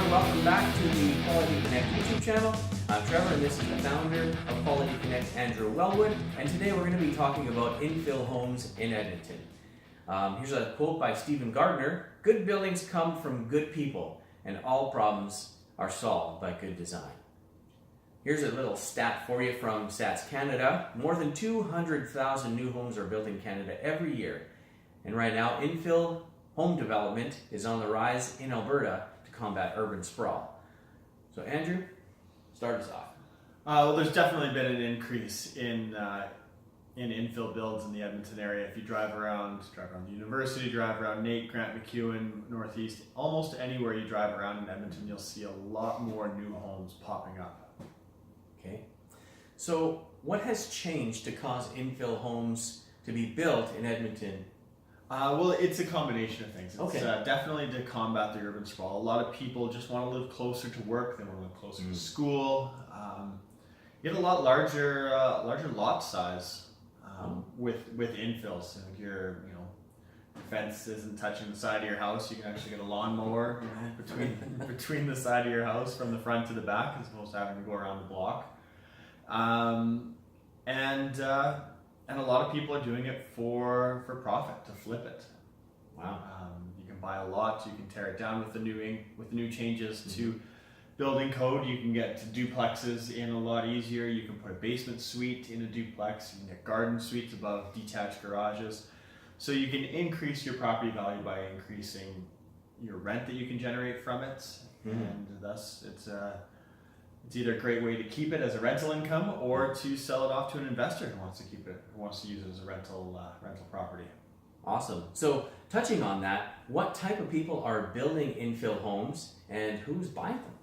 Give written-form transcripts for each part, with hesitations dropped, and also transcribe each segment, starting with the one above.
and welcome back to the Quality Connect YouTube channel. I'm Trevor, and this is the founder of Quality Connect, Andrew Wellwood, and today we're going to be talking about infill homes in Edmonton. Here's a quote by Stephen Gardner: "Good buildings come from good people, and all problems are solved by good design." Here's a little stat for you from Stats Canada. More than 200,000 new homes are built in Canada every year, and right now infill home development is on the rise in Alberta to combat urban sprawl. So Andrew, start us off. Well, there's definitely been an increase in infill builds in the Edmonton area. If you drive around the university, drive around Nate, Grant McEwen, Northeast, almost anywhere you drive around in Edmonton, you'll see a lot more new homes popping up. Okay, so what has changed to cause infill homes to be built in Edmonton? Well, it's a combination of things. It's Okay. Definitely to combat the urban sprawl. A lot of people just want to live closer to work. They want to live closer to school. You get a lot larger lot size with infills. So your fence isn't touching the side of your house. You can actually get a lawnmower between the side of your house from the front to the back, as opposed to having to go around the block. And a lot of people are doing it for profit, to flip it. Wow. You can buy a lot, you can tear it down with the new changes to building code. You can get duplexes in a lot easier. You can put a basement suite in a duplex. You can get garden suites above detached garages. So you can increase your property value by increasing your rent that you can generate from it, and thus it's either a great way to keep it as a rental income or to sell it off to an investor who wants to keep it, who wants to use it as a rental property. Awesome. So touching on that, what type of people are building infill homes and who's buying them?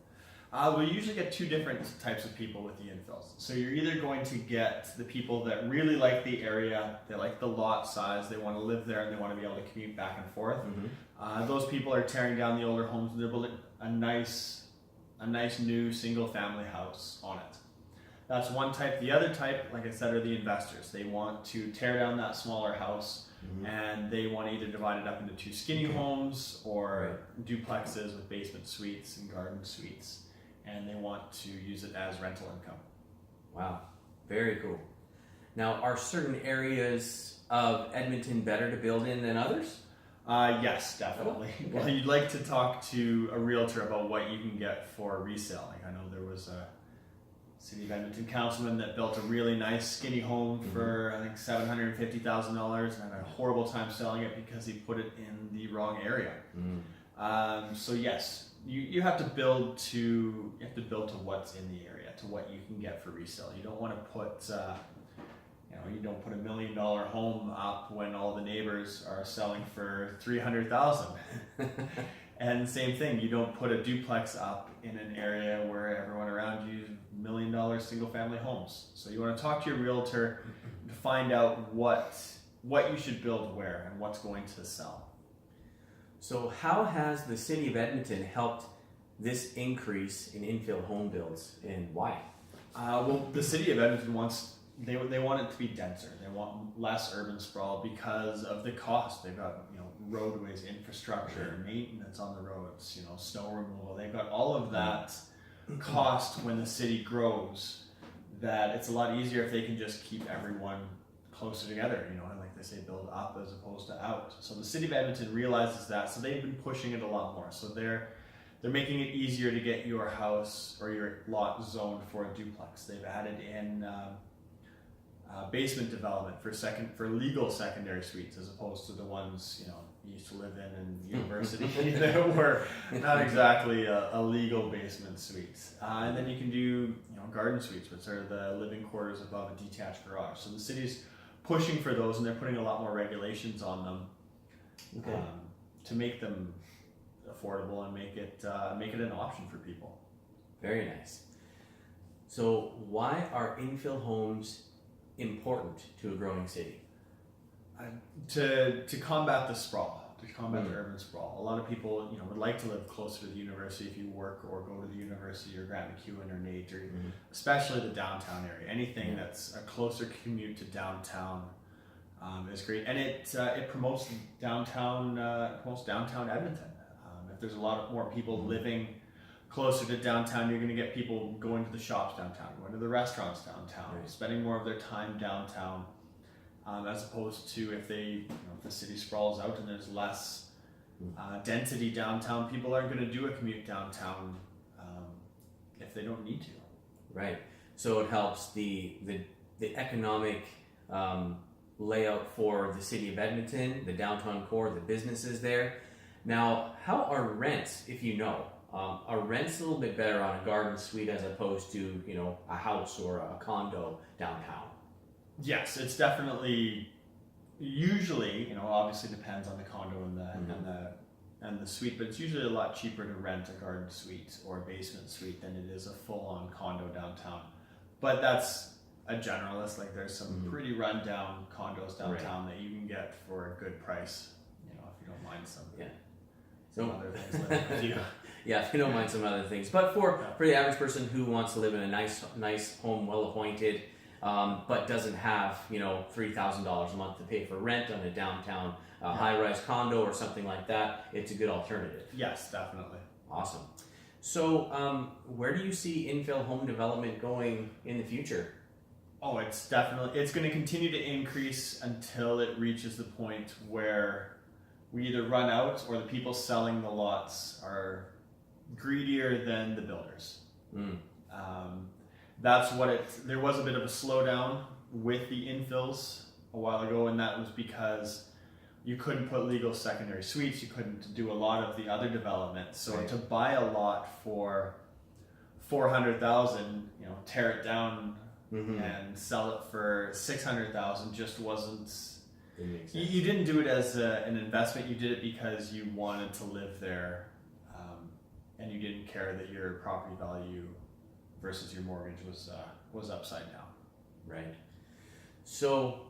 We usually get two different types of people with the infills. So you're either going to get the people that really like the area, they like the lot size, they want to live there and they want to be able to commute back and forth. Those people are tearing down the older homes and they're building a nice new single family house on it. That's one type. The other type, like I said, are the investors. They want to tear down that smaller house and they want to either divide it up into two skinny homes or duplexes with basement suites and garden suites, and they want to use it as rental income. Wow, very cool. Now, are certain areas of Edmonton better to build in than others? Yes, definitely. Okay. Well, you'd like to talk to a realtor about what you can get for reselling. I know there was a City of Edmonton councilman that built a really nice skinny home for I think $750,000 and had a horrible time selling it because he put it in the wrong area. So yes, you have to build to what's in the area, to what you can get for resale. You don't want to put you don't put $1 million home up when all the neighbors are selling for $300,000. And same thing, you don't put a duplex up in an area where everyone around you $1 million single family homes. So you want to talk to your realtor to find out what you should build where and what's going to sell. So how has the City of Edmonton helped this increase in infill home builds, and why? Well, the City of Edmonton they want it to be denser. They want less urban sprawl because of the cost. They've got roadways, infrastructure, maintenance on the roads, snow removal. They've got all of that cost when the city grows, that it's a lot easier if they can just keep everyone closer together, and like they say, build up as opposed to out. So the City of Edmonton realizes that, so they've been pushing it a lot more. So they're making it easier to get your house or your lot zoned for a duplex. They've added in basement development for legal secondary suites, as opposed to the ones you used to live in university that were not exactly a legal basement suite. And then you can do garden suites, which are the living quarters above a detached garage. So the city's pushing for those, and they're putting a lot more regulations on them to make them affordable and make it an option for people. Very nice. So why are infill homes important to a growing city? To combat the sprawl, to combat the urban sprawl. A lot of people, would like to live closer to the university if you work or go to the university, or Grant McEwen or Nate, or especially the downtown area. Anything that's a closer commute to downtown is great, and it promotes downtown Edmonton. If there's a lot more people living closer to downtown, you're going to get people going to the shops downtown, going to the restaurants downtown, Right. spending more of their time downtown, as opposed to if if the city sprawls out and there's less density downtown, people aren't going to do a commute downtown if they don't need to. Right. So it helps the economic layout for the city of Edmonton, the downtown core, the businesses there. Now, how are rents, if you know? Are rents a little bit better on a garden suite as opposed to, a house or a condo downtown? Yes, it's definitely, usually, obviously depends on the condo and the suite, but it's usually a lot cheaper to rent a garden suite or a basement suite than it is a full-on condo downtown. But that's a generalist. Like, there's some pretty run-down condos downtown that you can get for a good price, if you don't mind some other things living with you. Yeah, if you don't mind some other things. But for the average person who wants to live in a nice home, well appointed, but doesn't have $3,000 a month to pay for rent on a downtown high-rise condo or something like that, it's a good alternative. Yes, definitely. Awesome. So, where do you see infill home development going in the future? Oh, it's going to continue to increase until it reaches the point where we either run out or the people selling the lots are greedier than the builders. That's there was a bit of a slowdown with the infills a while ago, and that was because you couldn't put legal secondary suites, you couldn't do a lot of the other development. So to buy a lot for $400,000, tear it down and sell it for $600,000 just wasn't. You didn't do it as an investment. You did it because you wanted to live there, and you didn't care that your property value versus your mortgage was upside down. Right. So,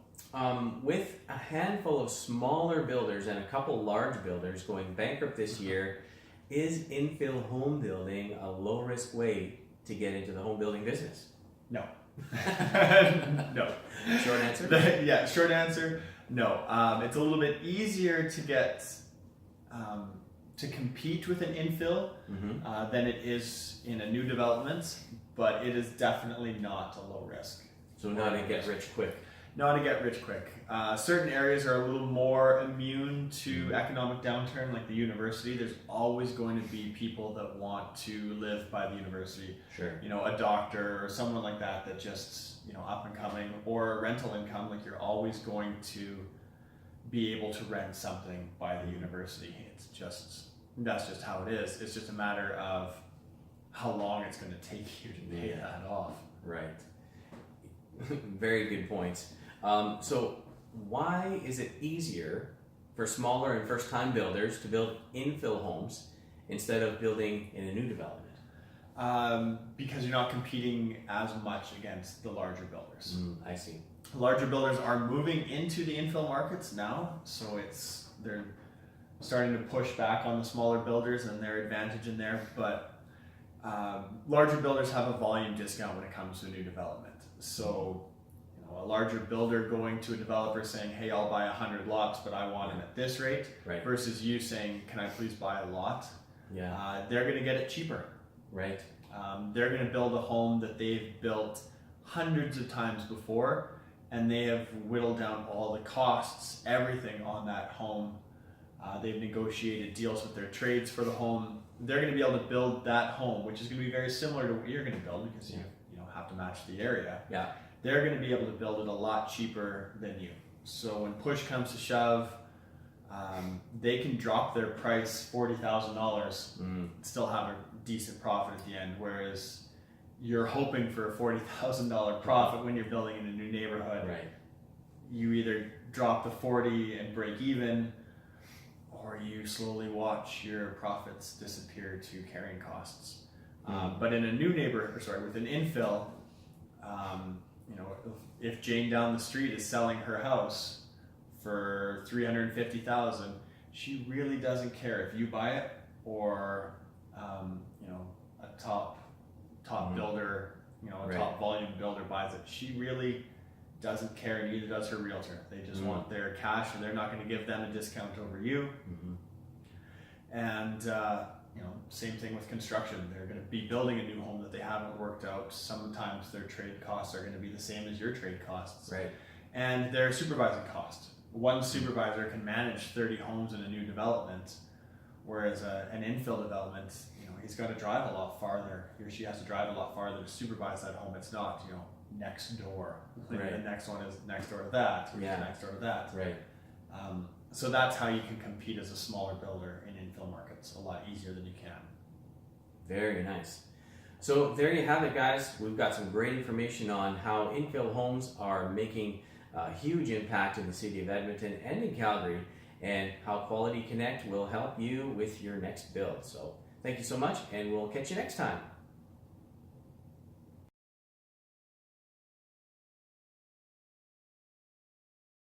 with a handful of smaller builders and a couple large builders going bankrupt this year, is infill home building a low-risk way to get into the home building business? No. No. Short answer? Yeah, short answer, no. It's a little bit easier to get to compete with an infill than it is in a new development, but it is definitely not a low risk. So not to get rich quick. Not to get rich quick. Certain areas are a little more immune to economic downturn, like the university. There's always going to be people that want to live by the university. Sure. A doctor or someone like that just, up and coming, or rental income. Like, you're always going to be able to rent something by the university. That's just how it is. It's just a matter of how long it's going to take you to pay that off. Right. Very good points. So why is it easier for smaller and first-time builders to build infill homes instead of building in a new development? Because you're not competing as much against the larger builders. I see. Larger builders are moving into the infill markets now, so they're starting to push back on the smaller builders and their advantage in there, but larger builders have a volume discount when it comes to new development. So a larger builder going to a developer saying, hey, I'll buy 100 lots, but I want them at this rate, versus you saying, can I please buy a lot? They're going to get it cheaper. Right. They're going to build a home that they've built hundreds of times before, and they have whittled down all the costs, everything on that home. They've negotiated deals with their trades for the home. They're going to be able to build that home, which is going to be very similar to what you're going to build, because you have to match the area. Yeah. They're going to be able to build it a lot cheaper than you. So when push comes to shove, they can drop their price $40,000, still have a decent profit at the end, whereas you're hoping for a $40,000 profit when you're building in a new neighborhood. Right. You either drop the 40 and break even, or you slowly watch your profits disappear to carrying costs. But in a new with an infill, if Jane down the street is selling her house for $350,000, she really doesn't care if you buy it or a top builder, top volume builder buys it. She really doesn't care, and neither does her realtor. They just want their cash, and they're not going to give them a discount over you. And same thing with construction. They're going to be building a new home that they haven't worked out. Sometimes their trade costs are going to be the same as your trade costs. Right. And their supervising cost. One supervisor can manage 30 homes in a new development, whereas an infill development, he's got to drive a lot farther. He or she has to drive a lot farther to supervise that home. It's not, next door. Right. The next one is next door to that, or next door to that. Right. So that's how you can compete as a smaller builder in infill markets a lot easier than you can. Very nice. So there you have it, guys. We've got some great information on how infill homes are making a huge impact in the city of Edmonton and in Calgary, and how Quality Connect will help you with your next build. So thank you so much, and we'll catch you next time.